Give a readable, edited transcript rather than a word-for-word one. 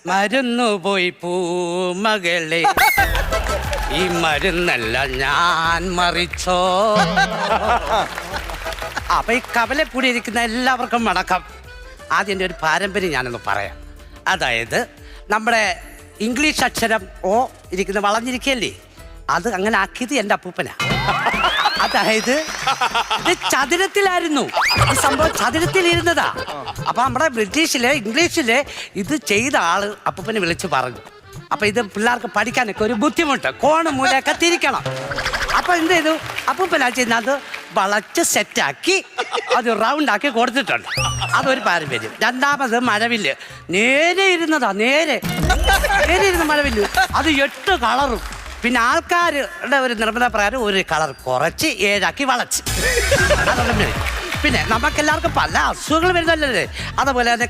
മരുന്നു പോയി പൂമകളെ, ഈ മരുന്നല്ല ഞാൻ മറിച്ചോ. അപ്പൊ ഈ കവലപ്പൂടി ഇരിക്കുന്ന എല്ലാവർക്കും വണക്കം. ആദ്യം എൻ്റെ ഒരു പാരമ്പര്യം ഞാനൊന്ന് പറയാം. അതായത് നമ്മുടെ ഇംഗ്ലീഷ് അക്ഷരം ഓ ഇരിക്കുന്ന വളഞ്ഞിരിക്കല്ലേ, അത് അങ്ങനെ ആക്കിയത് എൻ്റെ അപ്പൂപ്പനാ. അതായത് ഇത് ചതുരത്തിലായിരുന്നു, ഈ സംഭവം ചതുരത്തിലിരുന്നതാ. അപ്പൊ നമ്മുടെ ബ്രിട്ടീഷില് ഇംഗ്ലീഷില് ഇത് ചെയ്ത ആള് അപ്പൂപ്പനെ വിളിച്ച് പറഞ്ഞു. അപ്പൊ ഇത് പിള്ളേർക്ക് പഠിക്കാനൊക്കെ ഒരു ബുദ്ധിമുട്ട്, കോണ് മൂലയൊക്കെ തിരിക്കണം. അപ്പൊ എന്ത് ചെയ്തു, അപ്പൂപ്പനാ ചെയ്യുന്നത് വളച്ച് സെറ്റാക്കി അത് റൗണ്ടാക്കി കൊടുത്തിട്ടുണ്ട്. അതൊരു പാരമ്പര്യം. രണ്ടാമത് മഴവില്ല്, നേരെ ഇരുന്നതാ, നേരെ ഇരുന്ന മഴവില്ല്, അത് 8 കളറും. പിന്നെ ആൾക്കാരുടെ ഒരു നിർബന്ധ പ്രകാരം ഒരു കളർ കുറച്ച് 7 വളച്ച്. പിന്നെ നമുക്കെല്ലാവർക്കും പല അസുഖങ്ങൾ വരുന്നല്ലേ, അതുപോലെ തന്നെ